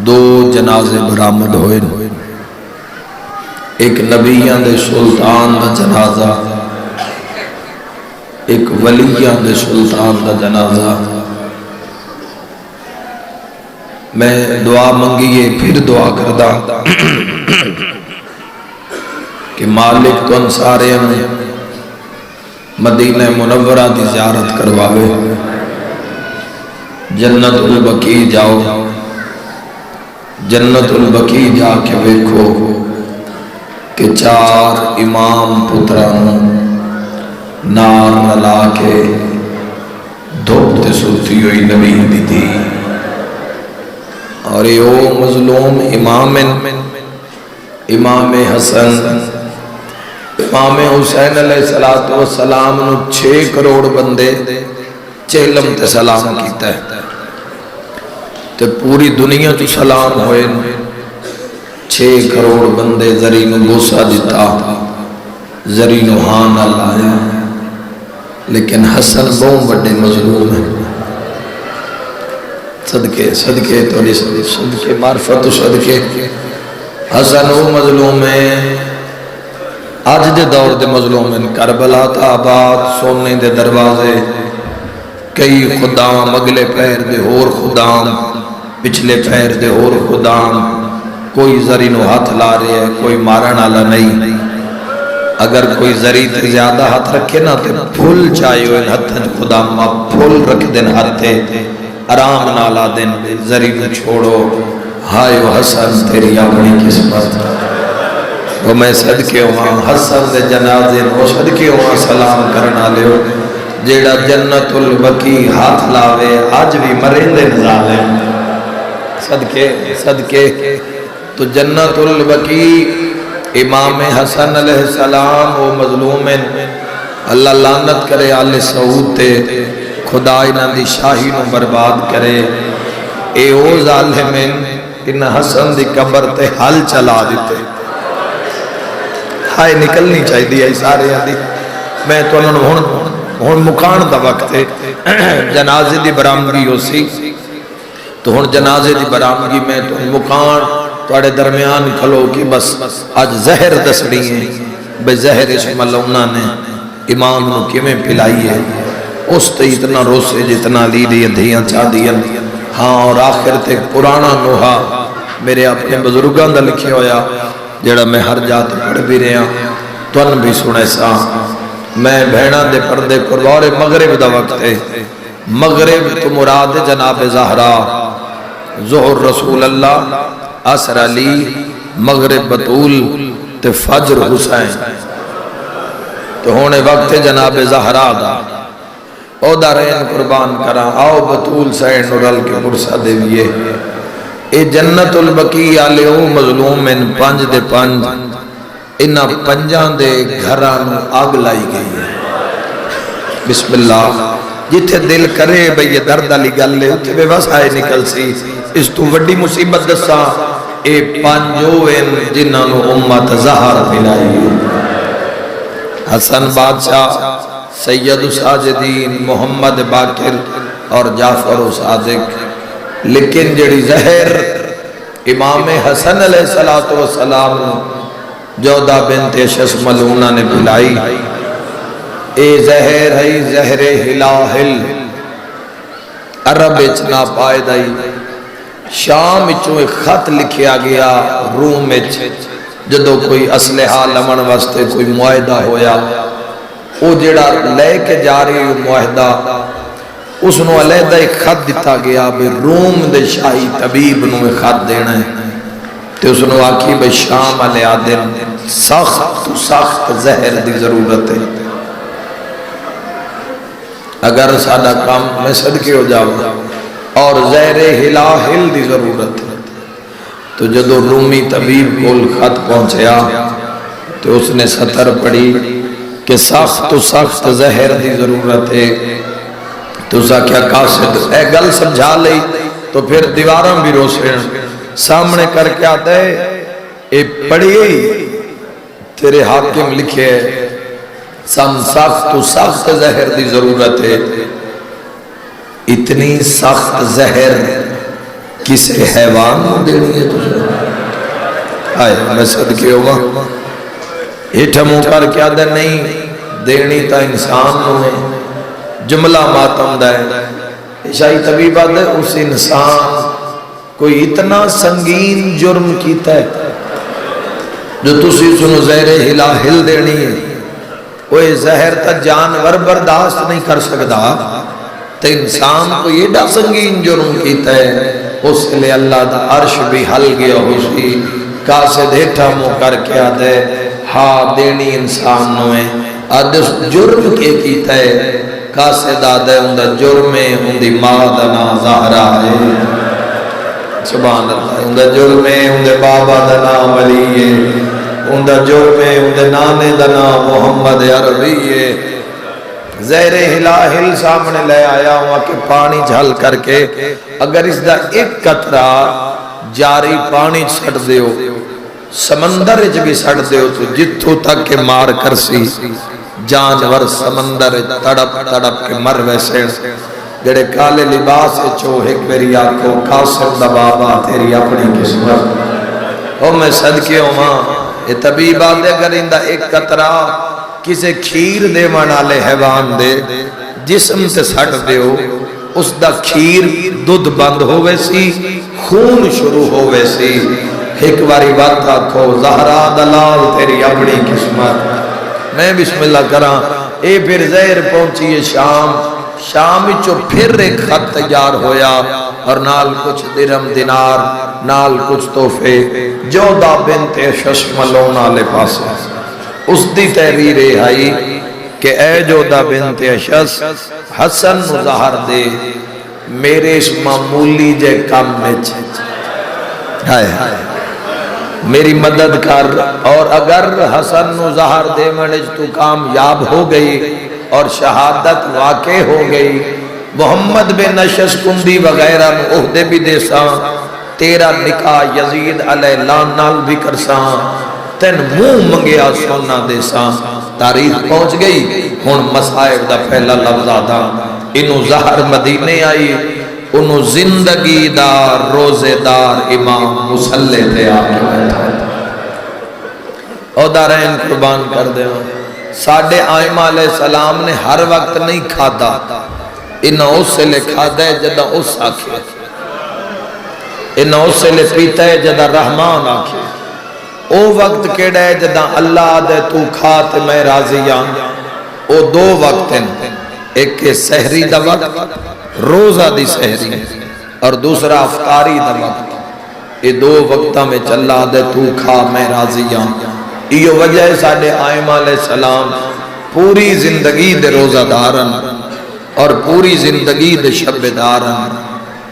دو جنازے برآمد ہوئے، ایک نبیاں دے سلطان دا جنازہ، ایک ولیاں دے سلطان دا جنازہ۔ میں دعا منگیے پھر دعا کردہ کہ مالک تو ان سارے میں مدینہ منورہ دی زیارت کرواوے، جنت البقیع جاؤ، جنت البقیع جا کے ویکھو کہ چار امام پترانوں نار نلا کے دھوپ تے سوتی ہوئی نبی دی تھی، اور یہ مظلوم امام حسن امام حسین علیہ السلام نو 6 کروڑ بندے چہلم تے سلام کیتا ہے، تے پوری دنیا تو سلام ہوئے، 6 کروڑ بندے زری نو بوسا دیتا، زری نو ہاں نہ لایا، لیکن حسن بہت بڑے مظلوم ہے۔ صدقے توڑی صدقے معرفت صدقے حسن وہ مظلوم ہے، آج دے دور دے مظلوم ہیں، کربلا تا آباد سونے دے دروازے، کئی خدام اگلے پیر دے اور خدام پچھلے پیر دے اور خدام، کوئی زری نو ہاتھ لا رہے ہے، کوئی مارن والا نہیں۔ اگر کوئی زری تے زیادہ ہاتھ رکھے نا تے پھول چاہیے ان ہاتھ خدام پھول رکھ دین ہاتھے آرام نالا دن، زری نو چھوڑو، ہائے و حسن تیری اپنی قسمت، وہ میں صدقے ہوں حسن دے جنازے وہ صدقے ہوں سلام کرنا لیو، جیڑا جنت البقیع ہاتھ لاوے آج بھی مرندے ظالم، صدقے تو جنت البقیع امام حسن علیہ السلام وہ مظلوم ہیں، اللہ لعنت کرے آل سعود تے، خدا انہاں دی شاہی نو برباد کرے، اے او ظالم ہیں ان حسن دی قبر تے حل چلا دیتے، ہائے نکلنی چاہی دی ہے سارے آدھی۔ میں تو انہوں ہون مکان دا وقت ہے، جنازے دی برامگی ہو سی تو ہون جنازے دی برامگی میں تو مکان توڑے درمیان کھلو کہ بس آج زہر دسڑی ہیں، بے زہر اس ملونہ نے امام نو کیویں پلائی ہے، اس تے اتنا روسے جتنا لی دی دھیاں چاہ دیا، ہاں اور آخر تے پرانا نوحہ میرے اپنے بزرگان دا لکھے ہویا، جڑا میں ہر جات پڑھ بھی رہا تو ان بھی سنے سا، میں بھیڑا دے پردے قربار مغرب دا وقت ہے، مغرب تو مراد جناب زہرا، ظہر رسول اللہ، عصر علی، مغرب بطول تے فجر حسین، تو ہونے وقت جناب زہرا دا او دارین قربان کرا، آؤ بطول سین نورل کے پرسہ دیوئے، اے جنت البقیع آلے او مظلوم ان 5 دے 5 انہا 5 دے گھران آگ لائی گئی ہے، بسم اللہ جتھے دل کرے بھئی یہ درد علی گل لے اتھے بے بس آئے نکل سی، اس تو وڈی مصیبت دسا اے 5 ان جنہاں نو امت زہر ملائی ہے، حسن بادشاہ، سید ساجدین، محمد باقر اور جعفر و صادق، لیکن جڑی زہر امام حسن علیہ السلام جودہ بنت شس ملونہ نے پلائی، اے زہر ہے زہر ہلاہل، عرب اچنا پائدائی، شام اچھو ایک خط لکھیا گیا روم اچھ، جدو کوئی اسلحہ لمن واسطے کوئی معاہدہ ہویا، او جڑا لے کے جاری معاہدہ اس نو علیحدہ ایک خط دیتا گیا بے روم دے شاہی طبیب نو ایک خط دینا ہے، تے اس نو آکی بے شام علیہ آدم سخت زہر دی ضرورت ہے، اگر سادہ کام میں صدقے ہو جاؤں اور زہر ہلاہل دی ضرورت ہے، تو جدو رومی طبیب کو خط پہنچیا تو اس نے سطر پڑھی کہ سخت زہر دی ضرورت ہے، تو اسا کیا قاصد اے گل سمجھا لئی تو پھر دیواراں بھی روسے سامنے کر کے آتا ہے، اے پڑھی تیرے حاکم لکھے سخت زہر دی ضرورت ہے، اتنی سخت زہر کسے حیوان کو دینی ہے تجھے؟ آئے میں صدقے ہوگا ایٹھا منہ کر کیا دے نہیں دینی تا انسان ہوئے جملہ ماتم دائے شاہی طبیبہ دے اس انسان کوئی اتنا سنگین جرم کیتا ہے جو تسی سنو زہر ہلا ہل دینی ہے کوئی زہر تا جانور برداشت نہیں کر سکتا تو انسان کو یہ ڈا سنگین جرم کیتا ہے اس لئے اللہ دا عرش بھی حل گیا ہوئی کاسے دیٹھا مو کر کے آدھے ہاں دینی انسان نوے آدھے جرم کے کیتا ہے کاسے دادے اندھا جرمے اندھی مادنا زہرہ ہے سبحان اللہ اندھا جرمے اندھے بابا دنا ولیے اندھا جرمے اندھے نانے دنا محمد عربیے زہر ہلاہل سامنے لے آیا ہوا کہ پانی جھل کر کے اگر اس دا ایک قطرہ جاری پانی چھڑ دیو سمندر بھی چھڑ دیو تو جتھو تک کے مار کرسی جانور سمندر تڑپ تڑپ کے مر ویسے جڑے کالے لباس چوہے میری آنکھوں قاسم دا بابا تیری اپنی قسمت او میں صدقے ہوں یہ طبیبہ دے اگر اندہ ایک قطرہ کسے کھیر دے منالے حیوان دے جسم سے سٹ دیو اس دا کھیر دودھ بند ہوئے سی خون شروع ہوئے سی ایک باری بات آکھو زہرا دلال تیری اپنی قسمت میں بسم اللہ کراں اے پھر زہر پہنچیے شام چو پھر ایک خط تیار ہویا اور نال کچھ درم دینار نال کچھ تحفے جودہ بنت ششملونا لے پاسے اس دی تحریر آئی کہ اے جودہ بنت اشس حسن مظہر دے میرے اس معمولی جے کام میں میری مدد کر اور اگر حسن مظہر دے منج تو کامیاب ہو گئی اور شہادت واقع ہو گئی محمد بن اشس کندی وغیرہ عہدے بھی دے ساں تیرا نکاح یزید علیہ لان نال بھی کرساں تین منہ منگیا سونا دے ساں تاریخ پہنچ گئی ہون مسائب دا پہلا لفظ آدھا انہوں زہر مدینے آئی انہوں زندگی دار روزے دار امام مسلح دے آگے بیٹھا او دارین قربان کر دے ساڑھے آئمہ علیہ السلام نے ہر وقت نہیں کھادا انہوں اس سے لے کھادا ہے جدہ اس آکھے انہوں اس سے لے پیتا ہے جدہ رحمان آکھے او وقت کیڑا ہے جدہ اللہ دے تو کھاتے میں راضیاں او دو وقت ہیں ایک کے سحری دا وقت روزہ دی سحری اور دوسرا افطاری دا وقت یہ دو وقتہ میں چلا دے تو کھا میں راضیاں یہ وجہ ہے ساڑھے آئمہ علیہ السلام پوری زندگی دے روزہ دارن اور پوری زندگی دے شب دارن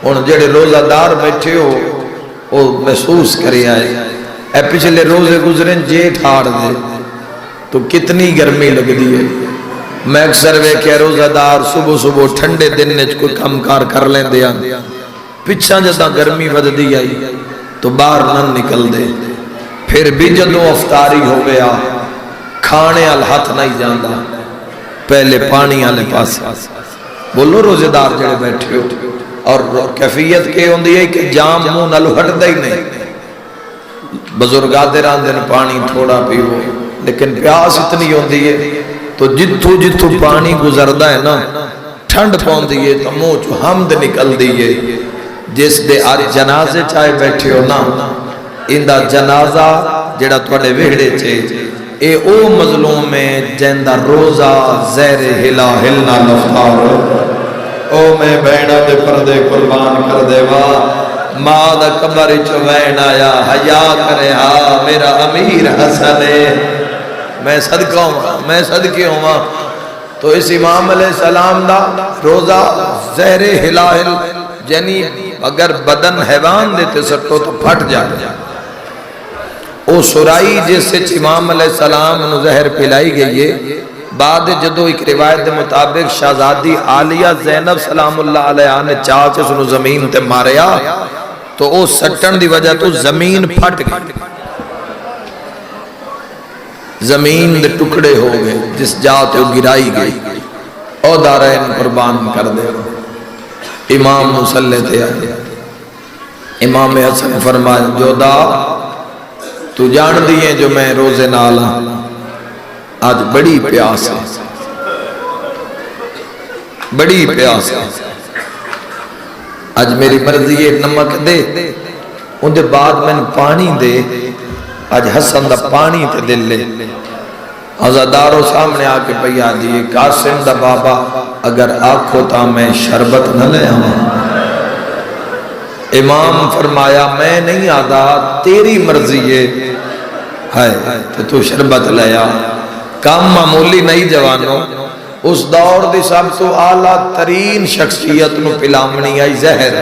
ان جڑے روزہ دار بیٹھے ہو وہ محسوس کرے آئے اے پچھلے روزے گزریں جیٹھ آڑ دے تو کتنی گرمی لگ دی ہے میں اکثر وے کہ روزہ دار صبح ٹھنڈے دن نے کوئی کم کار کر لیں دیا پچھا جدا گرمی ود دی آئی تو باہر نہ نکل دے پھر بھی جدوں افطاری ہو گیا کھانے الہاتھ نہیں جاندہ پہلے پانی آلے پاس بولو روزے دار جڑے بیٹھے ہو اور کیفیت کے ہوندی ہے کہ جام منہ نلو ہٹ دے ہی نہیں بزرگاتے راندن پانی تھوڑا پیو لیکن پیاس اتنی ہوندی ہے تو جتھو پانی گزردہ ہے نا ٹھنڈ پہن دیئے تو منہ چو حمد نکل دیئے جس دے آج جنازے چاہے بیٹھے ہو نا اندہ جنازہ جڑا توڑے ویڑے چھے اے او مظلوم میں جندہ روزہ زہر ہلا ہلنا لفتار او میں بینہ دے پردے قربان کر دے وا ماں دا کمر چوین آیا حیا کرے ہاں میرا امیر حسن ہے میں صدقے ہوں تو اس امام علیہ السلام دا روزہ زہر ہلاہل جنی اگر بدن حیوان دیتے سٹو تو پھٹ جائے او سرائی جس سے امام علیہ السلام انہوں زہر پلائی گئی ہے بعد جدو ایک روایت دے مطابق شہزادی عالیہ زینب سلام اللہ علیہ نے چاچے سنو زمین تے ماریا تو او سٹن دی وجہ تو زمین پھٹ گئی زمین دے ٹکڑے ہو گئے جس جاتے وہ گرائی گئی او دارین قربان کر دے امام مسلح تے آئے امام حسن فرمایا جودا تو جان دیئے جو میں روزے نالا آج بڑی پیاس ہے، بڑی پیاس ہے، آج میری مرضی ہے نمک دے ان دے بعد میں پانی دے، آج حسن دا پانی تے دل لے۔ عزادارو سامنے آکے پیا دیئے قاسم دا بابا اگر آنکھو تا میں شربت نہ لے آؤں۔ امام فرمایا میں نہیں آدھا تیری مرضی ہے تو شربت لے آ۔ کام معمولی نہیں جوانوں، اس دور دی سب تو اعلیٰ ترین شخصیت نو پلامنی آئی زہر،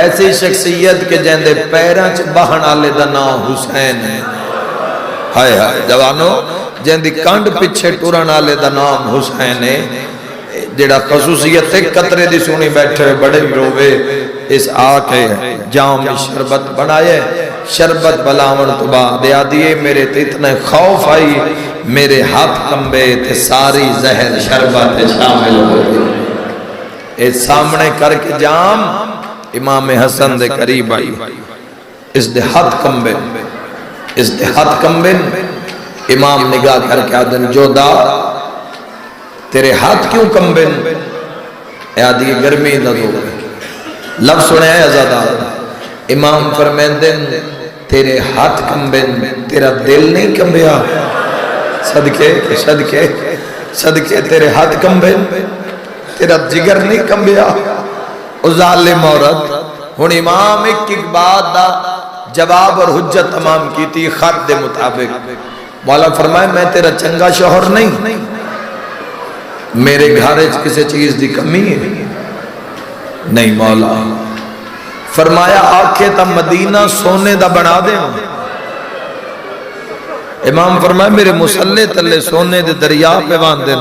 ایسی شخصیت کے جیندے پیرانچ بہن آلے دا نام حسین ہے، ہائے ہائے جوانوں جیندی کانڈ پچھے ٹورن آلے دا نام حسین ہے، جڑا خصوصیت ہے قطرے دی سونی بیٹھے بڑے روے اس آکے جام شربت بنائے، شربت بلاون تو بعد دیا دیئے میرے تے اتنے خوف آئی، میرے ہاتھ کمبے تے ساری زہر شربت شامل ہو گئی۔ اس سامنے کر کے جام امام حسن دے قریب آئی، اس دے ہاتھ کمبے، اس دے ہاتھ کمبے، امام نگاہ کر کے آدن جودا تیرے ہاتھ کیوں کمبے؟ آدھی گرمی نہ دو، لفظ سنے ہیں ازادار، امام فرمیندن تیرے ہاتھ کمبے تیرا دل نہیں کمبیا، صدقے صدقے صدقے تیرے ہاتھ کمبے تیرا جگر نہیں کمبیا۔ او ظالم عورت ہن امام ایک بات دا جواب اور حجت تمام کی تھی خط دے مطابق، مولا فرمائے میں تیرا چنگا شوہر نہیں، میرے گھارے کسی چیز دی کمی ہے نہیں مولا۔ فرمایا آکھے تا مدینہ سونے دا بنا دے، امام فرمایا میرے مسلح تلے سونے دے دریا پہ باندھے،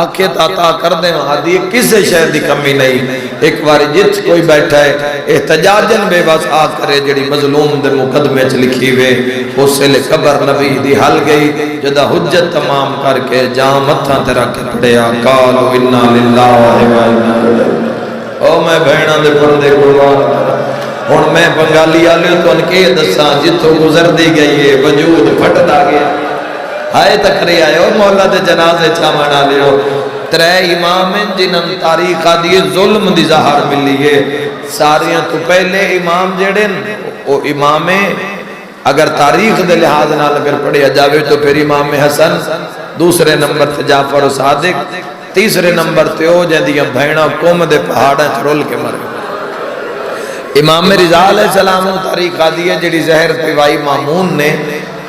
آکھے تا عطا کر دے، آدھی کسی شہر دی کمی نہیں۔ ایک بار جت کوئی بیٹھا ہے احتجاجن بے بس آ کرے جڑی مظلوم دے مقدمے چ لکھی ہوئے، اس سے لے قبر نبی دی حل گئی، جدا حجت تمام کر کے جام متھاں تے رکھ پڑیا، قالوا انا للہ و انا الیہ۔ او میں بہناں دے پردے قربان ہن میں بنگالی والے تو ان کے دساں جتھوں گزر دی گئی ہے وجود پھٹدا گیا، ہائے تکری آئے ہو مولا دے جنازے چاون والے ہو۔ ترے امام جنہاں تاریخ آدھی ظلم دی ظاہر ملی ہے، ساریاں تو پہلے امام جڑے او امام اگر تاریخ دے لحاظ نال اگر پڑھیا جاوے تو پھر امام حسن، دوسرے نمبر تے جعفر و صادق، تیسرے نمبر تے او جندیاں بہناں قوم دے پہاڑاں چ رول کے مر گئے۔ امام رضا علیہ السلام تاریخ آدھی ہے جڑی زہر پیوائی مامون نے،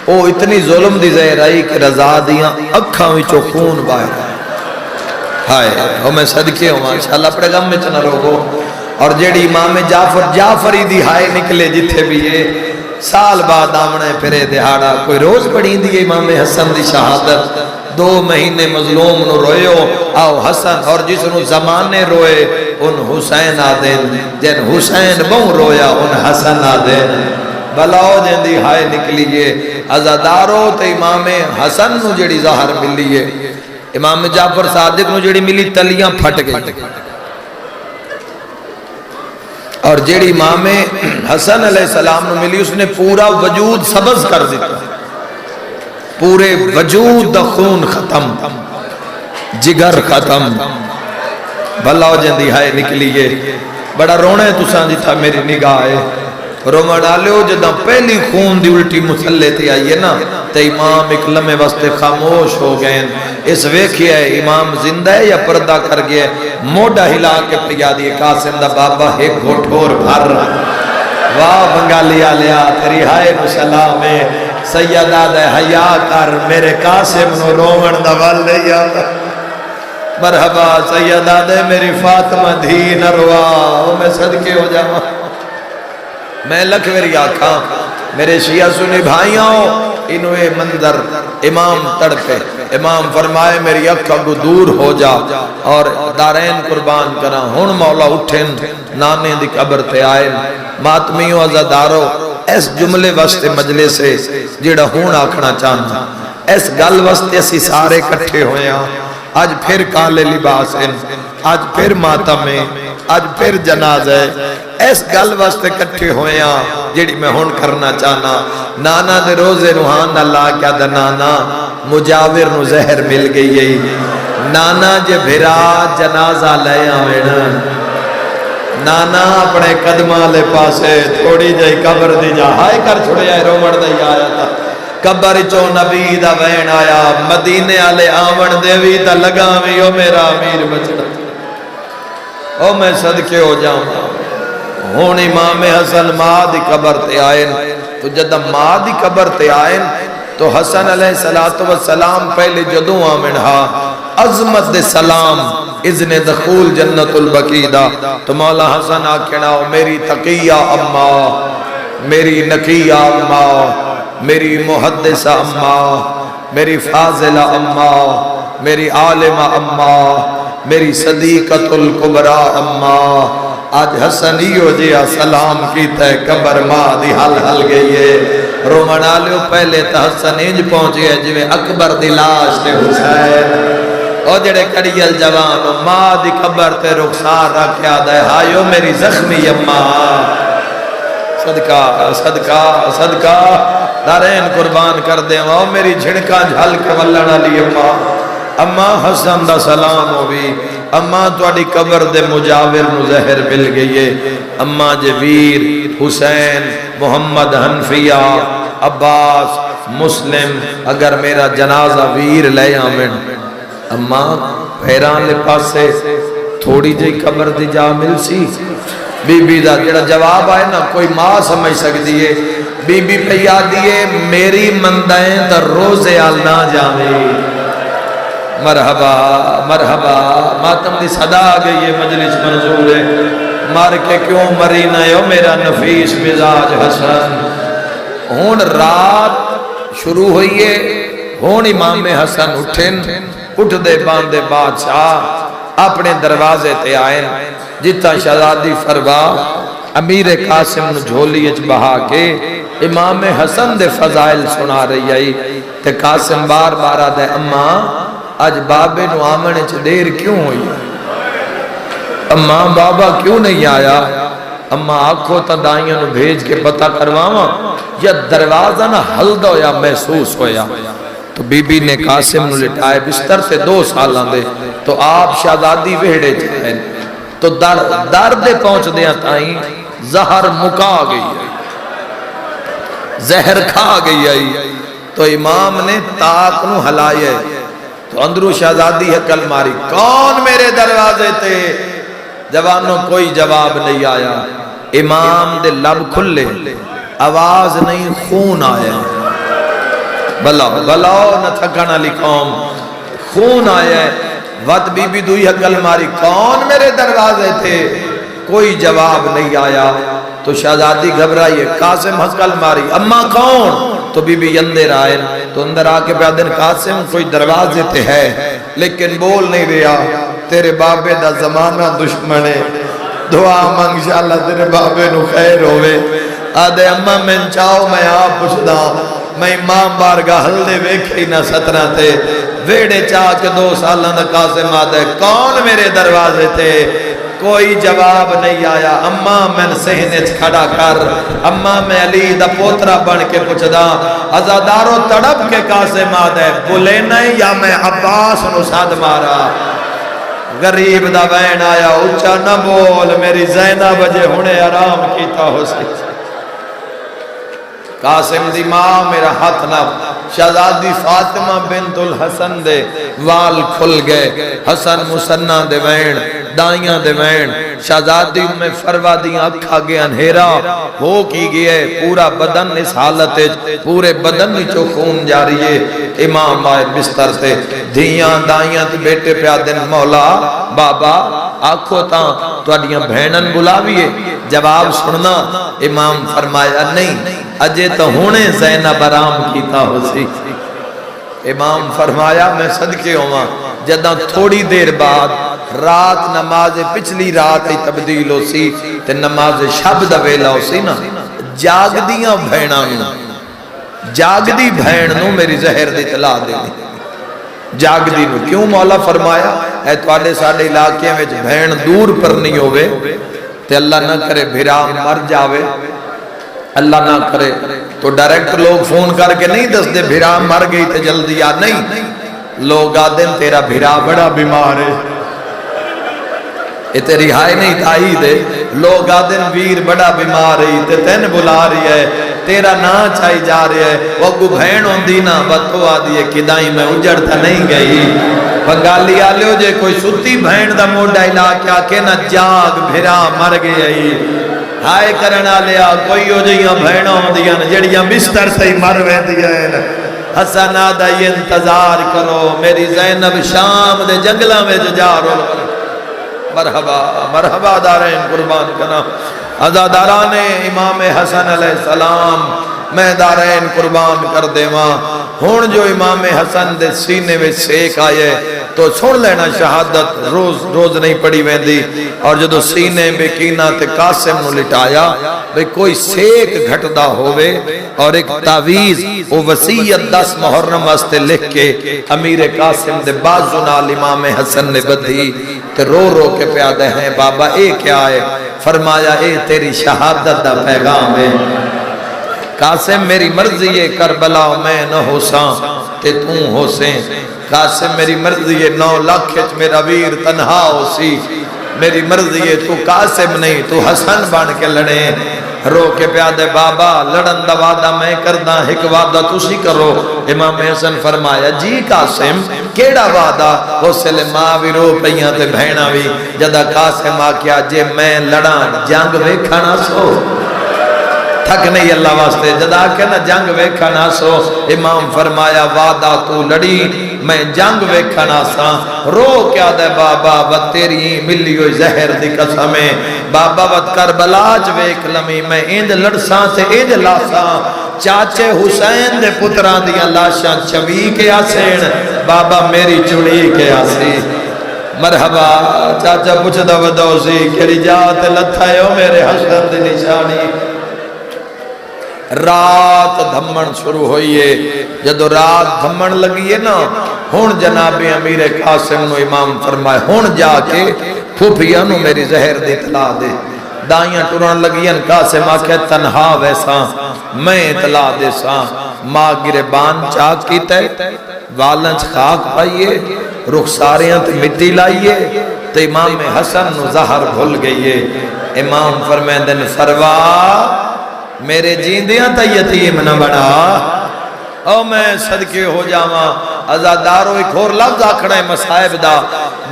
او اتنی ظلم دی زہر آئی کہ رضا دیاں اکھاں وچوں خون باہر آئے، ہائے او میں صدقے ہوں ماشاءاللہ اپنے غم میں چنہ روگو۔ اور جیڑی امام جعفری دی ہائے نکلے جتھے بھی یہ سال بعد آمنے پھرے دہاڑا، کوئی روز پڑھی دی امام حسن دی شہادت، 2 مہینے مظلوم نو روئے ہو آؤ حسن، اور جس نو زمانے روئے ان حسین آدین، جن حسین بہن رویا ان حسن آدین، بلاؤ جن دی ہائے نکلیے۔ عزادارو تے امام حسن نو جڑی ظاہر ملیے، امام جعفر صادق نو جڑی ملی تلیاں پھٹ گئی، اور جڑی امام حسن علیہ السلام نو ملی اس نے پورا وجود سبز کر دیتا، پورے وجود دا خون ختم، جگر ختم، بھلاو جندی ہائے نکلیے۔ بڑا رونے تساں جتا میری نگاہ ہے، روما ڈالیو جدہ پہلی خون دی الٹی مسلح تے آئیے نا تے امام ایک لمحے واسطے خاموش ہو گئے، اس ویکھیا ہے امام زندہ ہے یا پردہ کر گیا، موڈا ہلا کے پیا دیئے قاسم دا بابا ایک گھوٹور بھر رہا، واہ بنگالی آلیا تیری ہائے نو سلام ہے، سیدہ دے حیا کر میرے قاسم نو رومن دا ول نہیں آتا، مرحبا سیدہ دے میری فاطمہ دھی نروا، میں صدقے ہو جاؤں، میں لکھ میری آنکھاں میرے شیعہ سنی بھائیاں انوے منظر امام تڑپے، امام فرمائے میری اکھا کو دور ہو جا اور دارین قربان کرا، ہن مولا اٹھن نانے دی قبر تے آئے، ماتمیوں عزادارو اس جملے واسطے مجلس سے جڑا ہون آکھنا چاہنا، اس گل واسطے اسی سارے کٹھے ہوئے ہیں، آج پھر کالے لباس ہیں، آج پھر ماتم ہے، آج پھر جنازہ ہے۔ اس گل واسطے کٹھے ہوئے ہیں جیڑی میں ہون کرنا چاہنا۔ نانا دے روزے روحان اللہ کیا دا نانا مجاور نو زہر مل گئی ہے۔ نانا جے بھرا جنازہ لے آویں نانا اپنے قدمہ لے پاسے تھوڑی جائی قبر دی جا ہائے کر چھوڑے آئے رومڑ دے آیا تھا قبر چو نبی دا وین آیا مدینے آلے آون دیوی تا لگاوی او میرا امیر بچڑا او میں صدقے ہو جاؤں ہون امام حسن ماں دی قبر تے آئین تو جدہ ماں دی قبر تے آئین تو حسن علیہ السلام پہلے جدوں آمن ہا عظمت دے سلام اذن دخول جنت البقیدہ تو مولا حسن آکھنا میری تقیہ اماں میری نقیہ اماں میری محدثہ اماں میری فاضلہ اماں میری عالمہ اماں میری صدیقت القبرہ اماں آج حسنیو جیا سلام کیتا ہے قبر ماں دی حل حل گئی ہے رومن آلیو پہلے تا حسن انج پہنچے ہے جویں اکبر دی لاش تے حسین او جڑے کڑیل جوان ماں دی قبر تے رخسار رکھیا دے ہائیو میری زخمی اماں صدقہ صدقہ صدقہ دارین قربان کر دے او میری جھڑکا جھل کے ولن علی اماں حسن دا سلام ہوئی اماں تواڈی قبر دے مجاور نو زہر مل گئی ہے اماں جے ویر حسین محمد حنفیہ عباس مسلم اگر میرا جنازہ ویر لے آمن اماں پیران لے پاسے تھوڑی جی قبر دی جا مل سی بی بی دا جڑا جواب آئے نا کوئی ماں سمجھ سکتی ہے بی بی پہ یاد دیئے میری مندائیں در روزے آلنا جاوے مرحبا مرحبا ماتم دی صدا آگئی ہے مجلس منظور ہے مار کے کیوں مری نہ ہو میرا نفیس مزاج حسن ہون رات شروع ہوئی ہے ہون امام حسن اٹھن اٹھ دے باندے بادشاہ اپنے دروازے تے آئیں جتا شہزادی فروا امیر قاسم نو جھولی اچ بہا کے امام حسن دے فضائل سنا رہی آئی تے قاسم بار بارا دے اماں آج بابے نو آمن اچ دیر کیوں ہوئی اماں بابا کیوں نہیں آیا اماں آنکھوں تا دائیاں نو بھیج کے پتہ کرواما یا دروازہ نہ حلد ہویا محسوس ہویا تو بی بی نے قاسم نو لٹائے بستر سے 2 سالان دے تو آپ شہزادی ویڑے جائیں تو در دے پہنچ دیا تائیں زہر مکا گئی ہے زہر کھا گئی ہے تو امام نے تاک نو ہلائے تو اندرو شہزادی حقل ماری کون میرے دروازے تھے جوانوں کوئی جواب نہیں آیا امام دے لب کھلے آواز نہیں خون آیا بلاؤ بلاؤ نہ تھکانا لکھوم خون آیا وقت بی بی دوئی حقل ماری کون میرے دروازے تھے کوئی جواب نہیں آیا تو شہزادی گھبرائیے قاسم حقل ماری اماں کون تو بی بی اندر آئے تو اندر آکے پیادن قاسم کوئی دروازے تھے ہے لیکن بول نہیں رہا تیرے بابے دا زمانہ دشمنے دعا مانگ انشاءاللہ تیرے بابے نو خیر ہوئے آدھے اماں میں چاہو میں آپ پوچھدا میں امام بارگاہ ہلدے ویکھے نہ سترہ تھے ویڑے چاہ کے 2 سالہ دا قاسم آدھے کون میرے دروازے تھے کوئی جواب نہیں آیا اماں میں سہنے کھڑا کر اماں میں علی دا پوترا بن کے پوچھدا ازادارو تڑپ کے قاسم آدھے بولے نہیں یا میں عباس نو ساتھ مارا غریب دا بین آیا اچھا نہ بول میری زینہ بجے ہونے آرام کیتا ہو سی قاسم دی ماں میرا ہاتھ نہ شہزادی فاطمہ بنت الحسن دے وال کھل گئے حسن مسنہ دے وین دائیاں دے وین شہزادی میں فروا دیاں اکھا گیا انہیرا ہو کی گئے پورا بدن اس حالت پورے بدن چو خون جاری ہے امام آئے بستر سے دھیاں دائیاں تے بیٹے پیادن مولا بابا آنکھو تاں تو اڈیاں بھینن بلاویے جواب سننا امام فرمایا نہیں اجے تو ہونے زینب آرام کیتا ہو سی امام فرمایا میں صدقے ہوا جدہ تھوڑی دیر بعد رات نماز پچھلی رات ہی تبدیل ہو سی تے نماز شب دا ویلا ہو سی نا جاگ دیاں بھیناں جاگ دی بھین نو میری زہر دی اطلاع دے دی جاگ دی نو کیوں مولا فرمایا اے تواڈے ساڈے علاقے وچ بہن دور پر نہیں ہوے تے اللہ نہ کرے بھرا مر جاوے، اللہ نہ کرے تو ڈائریکٹ لوگ فون کر کے نہیں دس دے بھرا مر گئی تے جلدی آ، نہیں لوگ آدن تیرا بھرا بڑا بیمار ہے، یہ تیری ہائے نہیں تائی دے، لوگ آدن ویر بڑا بیمار ہے تے تین بلا رہی ہے، تیرا نا چاہی جا رہی ہے، وہ کو بھین ہوندی نا بتو آدھی ہے کدائی میں اجڑتا نہیں گئی، بنگالی آلیو جے کوئی ستی بھین دا موڈا علاقہ کہ نہ جاگ بھرا مر گئی، ہائے کرنا لیا کوئی ہو جائیاں بھینوں ہوندیاں جڑیاں بستر سے ہی مر ویندیاں حسن آدھا یہ انتظار کرو میری زینب شام دے جنگلہ میں جا رو مرحبا مرحبا دارین قربان کنا عزاداران امام حسن علیہ السلام میں دارین قربان کر دے ماں ہون جو امام حسن دے سینے میں سیک آئے تو سن لینا شہادت روز نہیں پڑی ویندی اور جدو سینے بے کینہ تے قاسم نو لٹایا بے کوئی سیک گھٹدا ہوئے اور ایک تعویز وہ وسیعت 10 محرم واسطے لکھ کے امیر قاسم دے بازو نال امام حسن نے بدھی تے رو رو کے پیادے ہیں بابا اے کیا ہے فرمایا اے تیری شہادت دا پیغام ہے قاسم میری مرضی ہے کربلا میں نہ ہو ساں تے توں ہو سیں قاسم میری مرضی ہے 9 لاکھ میرا ویر تنہا ہو سی میری مرضی ہے تو قاسم نہیں تو حسن بان کے لڑے رو کے پیادے بابا لڑن دا وعدہ میں کردہ ایک وعدہ تسی کرو امام حسن فرمایا جی قاسم کیڑا وعدہ وہ سلمہ بھی رو پہیاں تے بہنہ بھی جدہ قاسم آکیا جے میں لڑاں جنگ ویکھانا سو تھک نہیں اللہ واسطے جدا کہ نہ جنگ ویکھنا سو امام فرمایا وعدہ تو لڑی میں جنگ ویکھنا سا رو کیا دے بابا بد تیری ملی ہوئی زہر دی قسمیں بابا بد کربلاج ویکھ لمی میں ایند لڑساں تے ایند لاساں چاچے حسین دے پتران دیا لاشاں چوی کے آسین بابا میری چڑی کے آسی مرحبا چاچا پوچھ دا ودوسی کیڑی جات لتھا ہے میرے حسن دی نشانی رات دھمن شروع ہوئیے جدو رات دھمن لگیے نا ہون جناب امیر قاسم نو امام فرمائے ہون جا کے پھوپیا نو میری زہر دی اطلاع دے دائیاں ٹوران لگیاں قاسم آکے تنہا ویسا میں اطلاع دے سا ماں گربان چاک کی تے والنچ خاک پائیے رخساریاں تے مٹی لائیے تے امام حسن نو زہر بھول گئیے امام فرمائے دن فروا میرے جیندیاں تا یتیم نہ بنا او میں صدقے ہو جاواں عزادارو ایک اور لفظ آکھنا ہے مصائب دا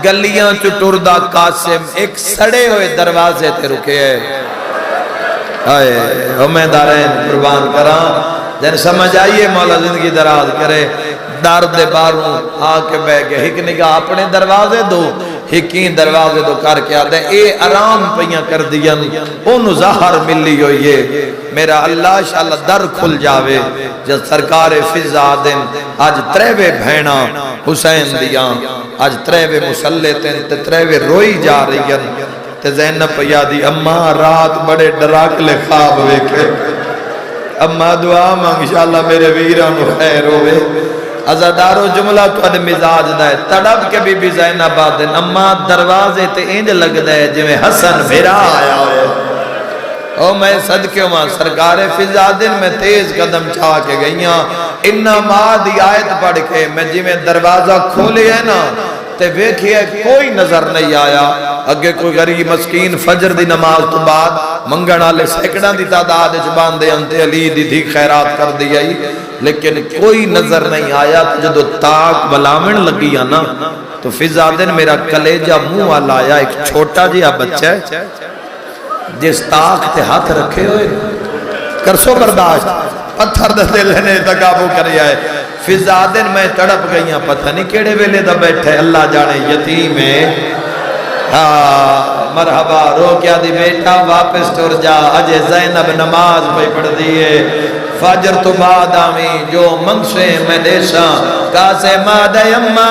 گلیاں چٹور دا قاسم ایک سڑے ہوئے دروازے تے رکے ہے آئے او میں دارین قربان کران جن سمجھ آئیے مولا زندگی دراز کرے دار دے باروں آکے بے گئے ایک نگاہ اپنے دروازے دو ہکین دروازے دو کر کے آدھے اے آرام پہیاں کر دیا انہوں ظاہر ملی ہوئیے میرا اللہ شاءاللہ در کھل جاوے جب سرکار فضا دن آج تریوے بھینا حسین دیا آج تریوے مسلطن تے تریوے روئی جا رہی ہیں تے زینب پہیادی اممہ رات بڑے ڈراکلے خواب ویکھے اممہ دعا مانگ انشاءاللہ میرے ویران خیر ہوئے عزادارو جملہ تو اد مزاج دائے تڑپ کے بی زینب آدن اممہ دروازے تے اینج لگ دائے جویں حسن بھیرا آیا ہوئے او میں صدقے ہوں سرکار فضا دن میں تیز قدم چاہ کے گئیاں انما دی آیت پڑھ کے میں جی میں دروازہ کھولے ہے نا تے ویکھئے کوئی نظر نہیں آیا اگے کوئی غریب مسکین فجر دی نماز تو بعد منگن آلے سیکڑاں دی تعداد جبان دے انتے علی دی تھی خیرات کر دیا ہی لیکن کوئی نظر نہیں آیا جدو تاک بلامن لگی نا تو فضا دن میرا کلیجہ منہ والا آیا ایک چھوٹا جیا بچہ ہے جس تاک تے ہاتھ رکھے ہوئے کرسو برداشت پتھر دے لینے تقابو کری آئے فضا دن میں تڑپ گئیاں پتہ نہیں کیڑے ویلے دا بیٹھے اللہ جانے یتیم ہے مرحبا رو کیا دی بیٹا واپس ٹور جا اجے زینب نماز پہ پڑھ دیئے فجر تو بعد آمین جو منگشے میں دیشا کاسے مادہ اممہ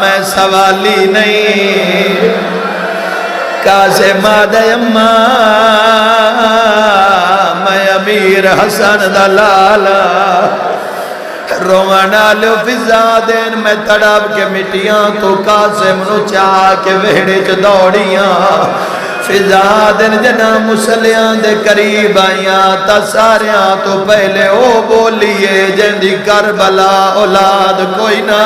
میں سوالی نہیں کاسے مادہ اممہ میں امیر حسن دلالا رونا لو فضا دین میں تڑپ کے مٹیاں تو قاسم نو چاہ کے وہڑے چ دوڑیاں فضا دن جنا مسلیاں دے قریب آئیاں تا ساریاں تو پہلے او بولیے جندی کربلا اولاد کوئی نہ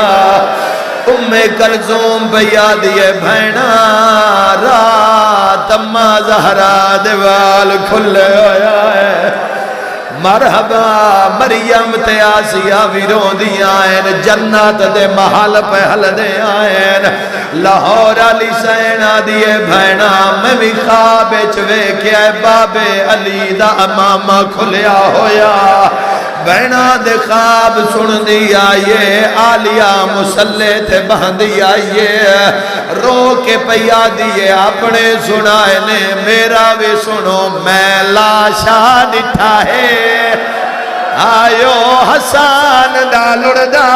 کلثوم پہ یادیے بھینا رات اما زہرا دیوال کھلے ہویا ہے مرحبا مریم تے آسیہ ویروں دی آئین جنت دے محل پہ حل دے آئین لاہور علی سینا دیے بھینا میں بھی خواب چوے کیا بابے علی دا امامہ کھلیا ہویا بہنا دے خواب سن دی آئیے آلیا مسلح تھے بہندی آئیے رو کے پیا دیے اپنے سنائے نے میرا بھی سنو میں لاشا ڈٹھا ہے آئیو حسان ڈالڑ دا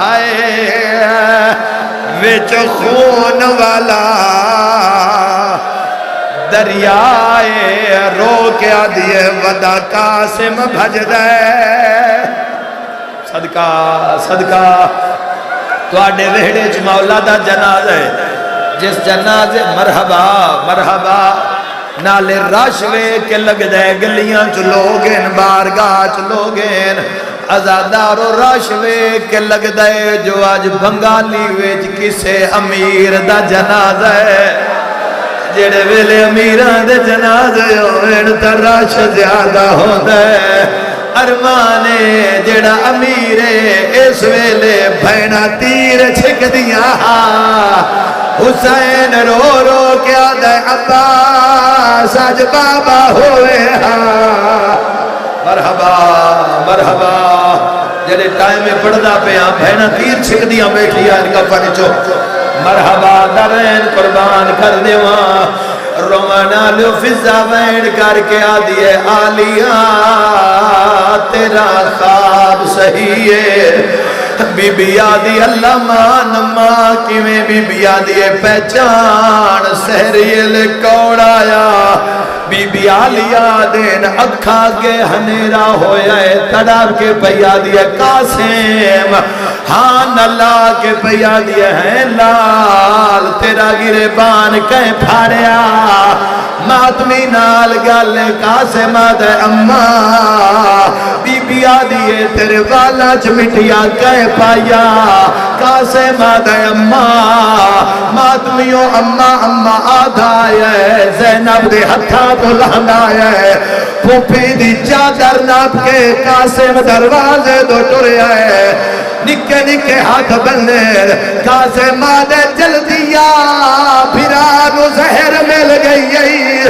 ہے وچ خون والا دریائے رو کے آدھیے ودا قاسم بھج دے صدقہ صدقہ تو آڈے وہڑے چ مولا دا جنازہ ہے جس جنازے مرحبا مرحبا نالے راشوے کے لگ دے گلیاں چ لوگین بارگاہ چ لوگین ازادار و راشوے کے لگ دے جو آج بنگالی ویج کسے امیر دا جنازہ ہے جڑے ویلے امیران دے جنازے ہوئے تراش زیادہ ہوتا ہے ارمانے جڑا امیرے اس ویلے بھینا تیر چھک دیا حسین رو رو کیا دے عباس آج بابا ہوئے مرحبا مرحبا جڑے ٹائم میں پڑھدا پہ بھینا تیر چھک دیا بیٹھی ان کا پنچو مرحبا درین قربان کر دیواں رونا لو فضا وین کر کے آدھیے آلیاں تیرا خواب صحیح ہے بی بی آدھی اللہ مان ماں کیویں بی بی آدھی پہچان سہریل کون آیا بی بی آلیا دین اکھا کے ہنیرا ہویا ہے تڑاب کے پیا دیا قاسم ہاں نلا کے پیا دیا ہے لال تیرا گرے بان کہیں پھاڑیا ماتمی نال گل قاسم دے اماں بی بی آدھی تیرے والا چمٹیا کہیں پایا قاسم دے اماں ماتمیوں اماں اماں آدھا ہے زینب دے ہتھا تو لہنا ہے پھوپی دی چادر ناپ کے قاسم دروازے دو ٹریا ہے نکے نکے ہاتھ بننے قاسم دے جل دیا پھرانو زہر مل گئی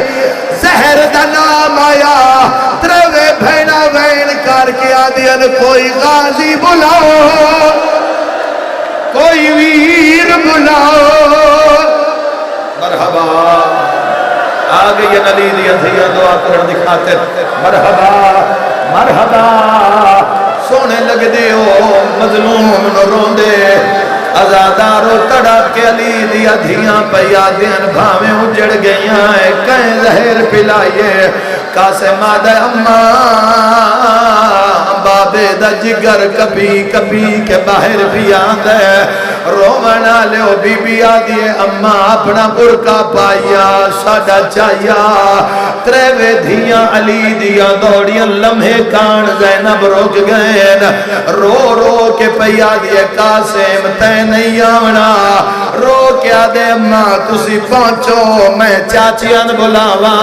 زہر دا نام آیا تروے بھینا وین کر کے آدھین کوئی غازی بلاؤ کوئی ویر بلاؤ مرحبا آگے یہ نلی دیا دیا دعا کرن دکھاتے مرحبا مرحبا سونے لگ دیو مظلوم نو روندے ازادارو تڑپ کے علی دیا دھیاں پیا دین بھاویں اجڑ گئیاں ہے کہیں زہر پلائیے قاسم آدھے اماں بابے دا جگر کبھی کبھی کے باہر بھی آدھے رومنا لیو بی بی آدھے اماں اپنا برکا پایا ساڑا چاہیا تریوے دھیاں علی دیا دوڑیاں لمحے کان زینب رک گئے رو رو کے پیا دیا قاسم تے نہیں آونا رو کے آدھے اماں تسی پہنچو میں چاچیاں بلاوا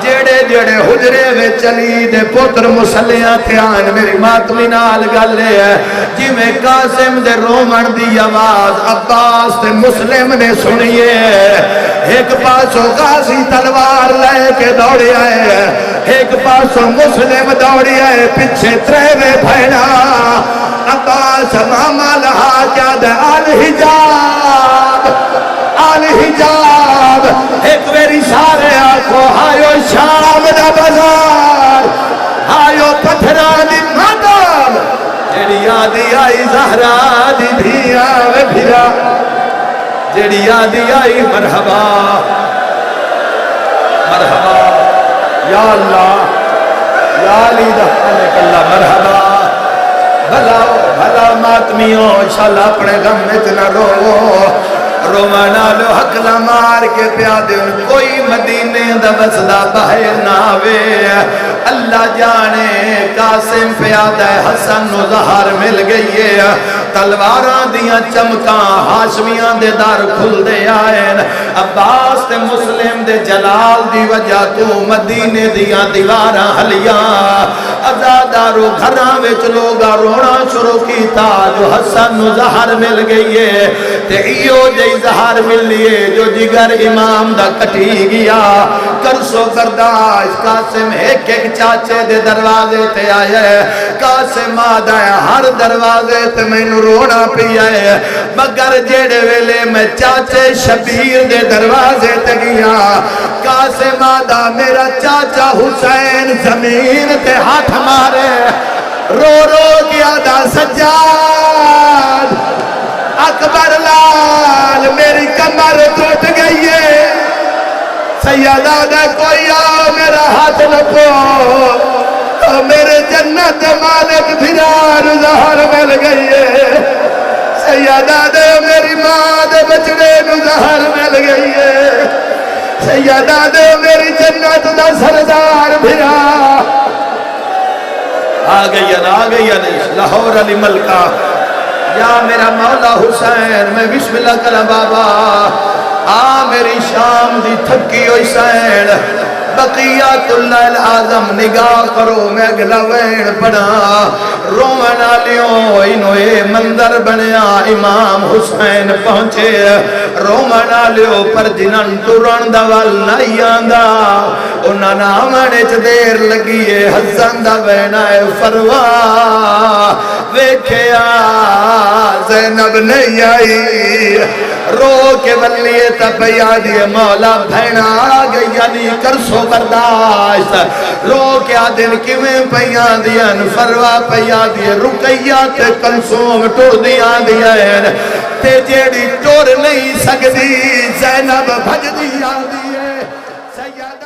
جڑے جڑے حجرے وے چلی دے پتر مسلیاں تھے آن میری ماتمی نال گلے ہے جی میں قاسم دے رومن دی آواز عباس تے مسلم نے سنیے ایک پاسو غازی تلوار لے کے دوڑی آئے ایک پاسو مسلم دوڑی آئے پچھے تریوے بھینا عباس ماما لہا کیا دے آل حجاب ایک میری سارے آنکھو آئیو شام دا بازار آئیو پتھرانی مدام جیڑی آدھی آئی زہرا دی دھیا وے بھیرا جیڑی آدھی آئی مرحبا مرحبا یا اللہ یا علی دہانے کاللہ مرحبا بھلا بھلا ماتمیوں انشاءاللہ اپنے غم میں نہ رو رومانا لو حقلا مار کے پیادے کوئی مدینے دا بسدا باہر نہ آوے اللہ جانے قاسم پیادہ حسن و زہر مل گئی ہے تلواراں دیاں چمکاں ہاشمیاں دے دار کھل دے آئین عباس تے مسلم دے جلال دی وجہ تو مدینے دیاں دیواراں حلیاں ازادارو گھراں وچ لوگا رونا شروع کیتا جو حسن و زہر مل گئی ہے تے ایو جی زہر مل لیے جو جگر امام دا کٹی گیا کرسو برداشت قاسم ایک ایک چاچے دے دروازے تے آئے قاسم آدھا ہے ہر دروازے تے میں رونا پی آئے مگر جیڑے ویلے میں چاچے شبیر دے دروازے تے گیا قاسم آدھا میرا چاچا حسین زمین تے ہاتھ مارے رو رو گیا دا سجاد اکبر لال میری کمر ٹوٹ گئی ہے سیدہ دے کوئی آؤ میرا ہاتھ نکو تو میرے جنت مالک بھرار زہر مل گئی ہے سیدہ دے میری ماں دے بچڑے نو زہر مل گئی ہے سیدہ دے میری جنت دا سردار بھرا آ گئی لاہور علی ملکہ یا میرا مولا حسین میں بسم اللہ کلا بابا میری شام دی تھکی ہوئی سین بقیات اللہ العظم نگاہ کرو میں اگلا وین پڑھا رومن آلیوں انہوں مندر بنیا امام حسین پہنچے رومن آلیوں پر جنن ٹرن دوال نہیں آنگا انہاں نامنے چھ دیر لگیے حسن دا وینائے فروا ویکھیا زینب نہیں آئی رو کے ولیے تپیا دیے مولا بھینا آگئی یعنی کرسو برداشت رو کے آدن کیویں پیا دیاں فروا پیا دیے رکیات کنسوم ٹور دیا دیاں تے جیڑی ٹور نہیں سکتی زینب بھج دیا دیے سیدہ